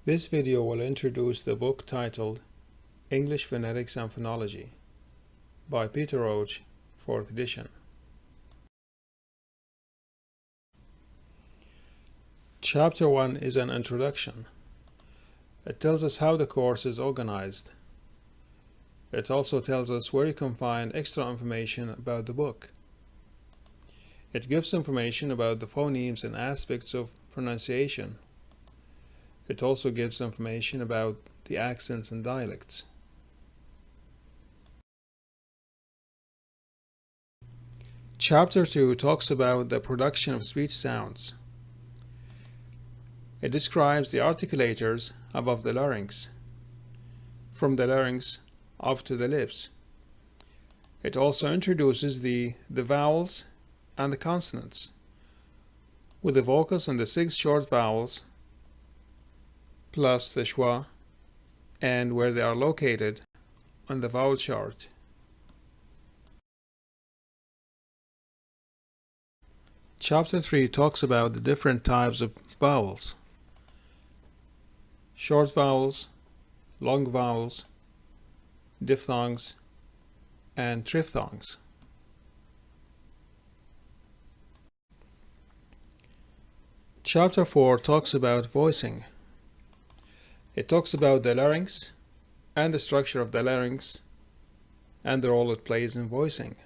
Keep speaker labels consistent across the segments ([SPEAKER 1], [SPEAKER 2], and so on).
[SPEAKER 1] This video will introduce the book titled English Phonetics and Phonology by Peter Roach, 4th edition. Chapter 1 is an introduction. It tells us how the course is organized. It also tells us where you can find extra information about the book. It gives information about the phonemes and aspects of pronunciation. It also gives information about the accents and dialects. Chapter 2 talks about the production of speech sounds. It describes the articulators above the larynx, from the larynx up to the lips. It also introduces the vowels and the consonants, with a focus on the 6 short vowels plus the schwa and where they are located on the vowel chart. Chapter 3 talks about the different types of vowels: short vowels, long vowels, diphthongs, and triphthongs. Chapter 4 talks about voicing. It talks about the larynx and the structure of the larynx and the role it plays in voicing.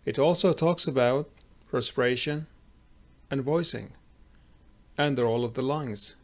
[SPEAKER 1] It also talks about respiration and voicing and the role of the lungs.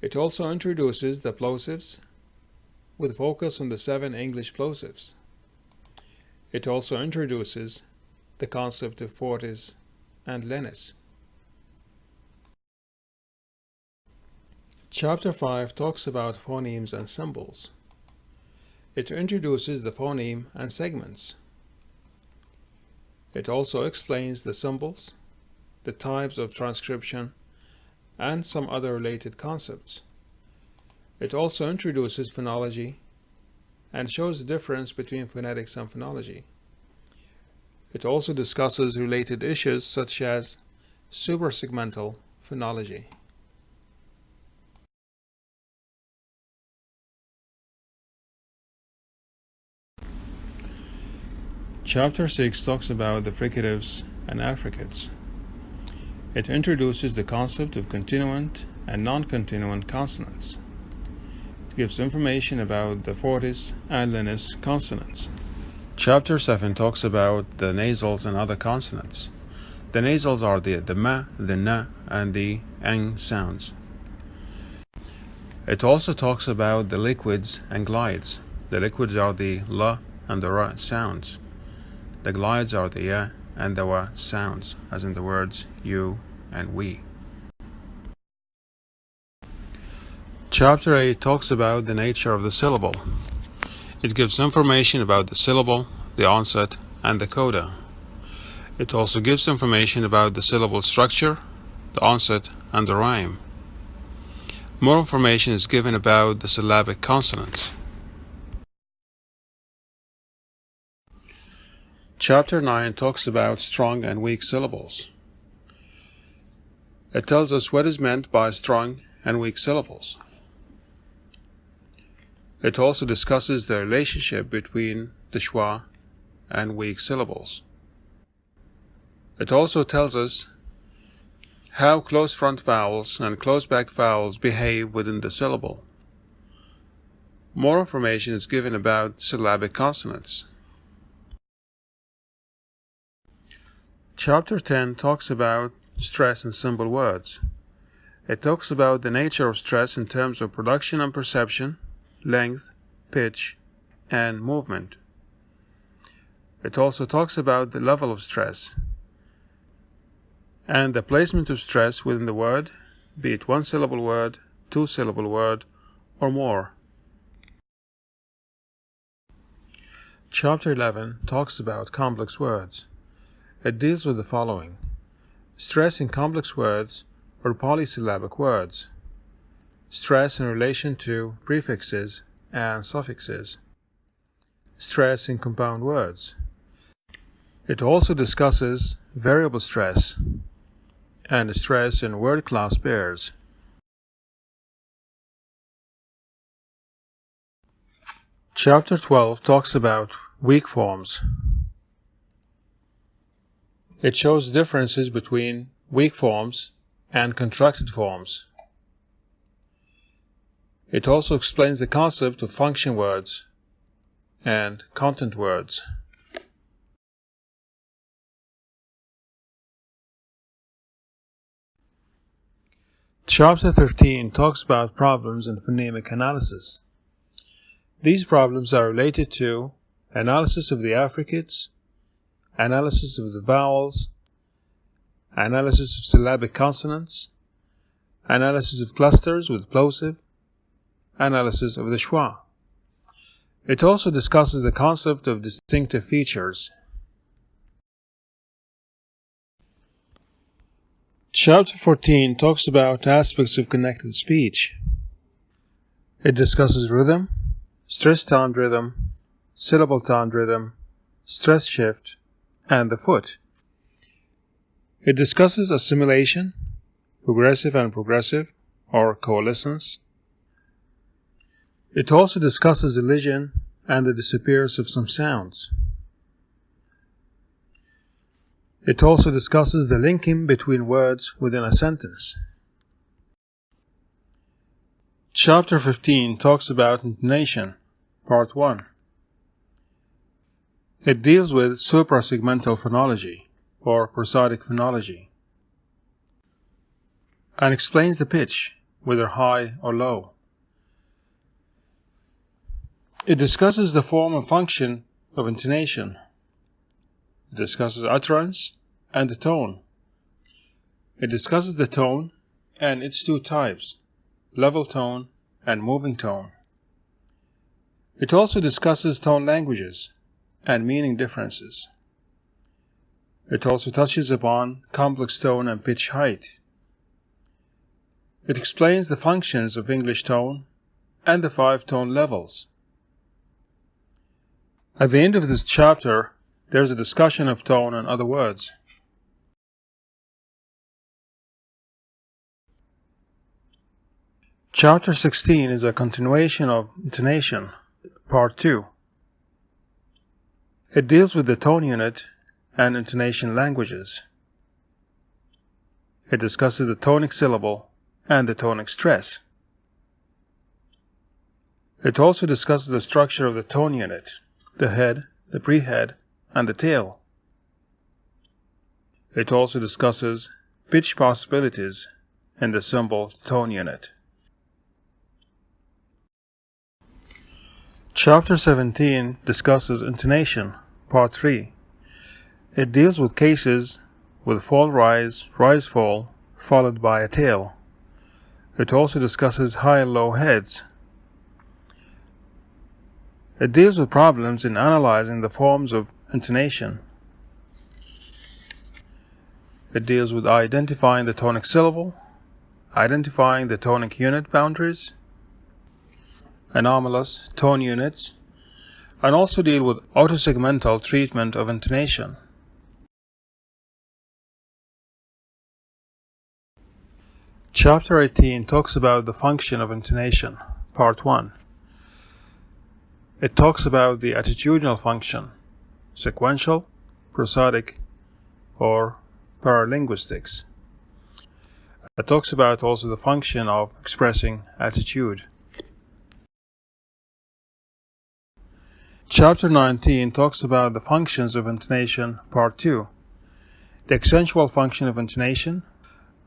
[SPEAKER 1] It also introduces the plosives with focus on the 7 English plosives. It also introduces the concept of fortis and lenis. Chapter 5 talks about phonemes and symbols. It introduces the phoneme and segments. It also explains the symbols, the types of transcription, and some other related concepts. It also introduces phonology and shows the difference between phonetics and phonology. It also discusses related issues such as suprasegmental phonology. Chapter 6 talks about the fricatives and affricates. It introduces the concept of continuant and non-continuant consonants. It gives information about the fortis and lenis consonants. Chapter 7 talks about the nasals and other consonants. The nasals are the ma, the na, and the ng sounds. It also talks about the liquids and glides. The liquids are the la and the ra sounds. The glides are the ya and the wa sounds, as in the words you and we. Chapter 8 talks about the nature of the syllable. It gives information about the syllable, the onset, and the coda. It also gives information about the syllable structure, the onset, and the rhyme. More information is given about the syllabic consonants. Chapter 9 talks about strong and weak syllables. It tells us what is meant by strong and weak syllables. It also discusses the relationship between the schwa and weak syllables. It also tells us how close front vowels and close back vowels behave within the syllable. More information is given about syllabic consonants. Chapter 10 talks about stress in symbol words. It talks about the nature of stress in terms of production and perception, length, pitch, and movement. It also talks about the level of stress and the placement of stress within the word, be it 1-syllable word, 2-syllable word, or more. Chapter 11 talks about complex words. It deals with the following: stress in complex words or polysyllabic words, stress in relation to prefixes and suffixes, stress in compound words. It also discusses variable stress and stress in word clause pairs. Chapter 12 talks about weak forms. It shows differences between weak forms and contracted forms. It also explains the concept of function words and content words. Chapter 13 talks about problems in phonemic analysis. These problems are related to analysis of the affricates, analysis of the vowels, analysis of syllabic consonants, analysis of clusters with plosive, analysis of the schwa. It also discusses the concept of distinctive features. Chapter 14 talks about aspects of connected speech. It discusses rhythm, stress-timed rhythm, syllable-timed rhythm, stress shift, and the foot. It discusses assimilation, progressive and progressive, or coalescence. It also discusses elision and the disappearance of some sounds. It also discusses the linking between words within a sentence. Chapter 15 talks about intonation, Part 1. It deals with suprasegmental phonology, or prosodic phonology, and explains the pitch, whether high or low. It discusses the form and function of intonation. It discusses utterance and the tone. It discusses the tone and its two types, level tone and moving tone. It also discusses tone languages and meaning differences. It also touches upon complex tone and pitch height. It explains the functions of English tone and the 5 tone levels. At the end of this chapter, there is a discussion of tone and other words. Chapter 16 is a continuation of intonation, Part 2. It deals with the tone unit and intonation languages. It discusses the tonic syllable and the tonic stress. It also discusses the structure of the tone unit, the head, the prehead, and the tail. It also discusses pitch possibilities in the symbol tone unit. Chapter 17 discusses intonation, Part 3. It deals with cases with fall-rise, rise-fall, followed by a tail. It also discusses high and low heads. It deals with problems in analyzing the forms of intonation. It deals with identifying the tonic syllable, identifying the tonic unit boundaries, anomalous tone units, and also deal with autosegmental treatment of intonation. Chapter 18 talks about the function of intonation, Part 1. It talks about the attitudinal function, sequential, prosodic, or paralinguistics. It talks about also the function of expressing attitude. Chapter 19 talks about the functions of intonation, Part 2. The accentual function of intonation,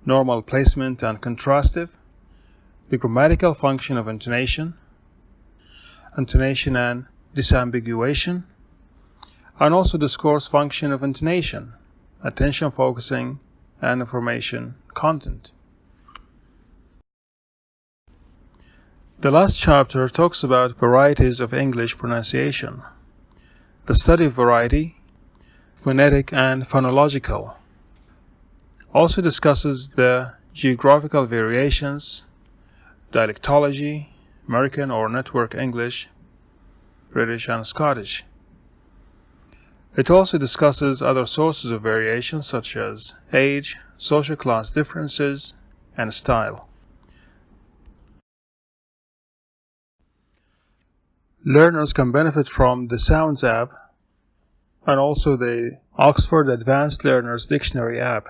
[SPEAKER 1] normal placement and contrastive, the grammatical function of intonation and disambiguation, and also the discourse function of intonation, attention focusing, and information content. The last chapter talks about varieties of English pronunciation, the study of variety, phonetic and phonological. Also discusses the geographical variations, dialectology, American or network English, British and Scottish. It also discusses other sources of variation such as age, social class differences, and style. Learners can benefit from the Sounds app and also the Oxford Advanced Learners Dictionary app.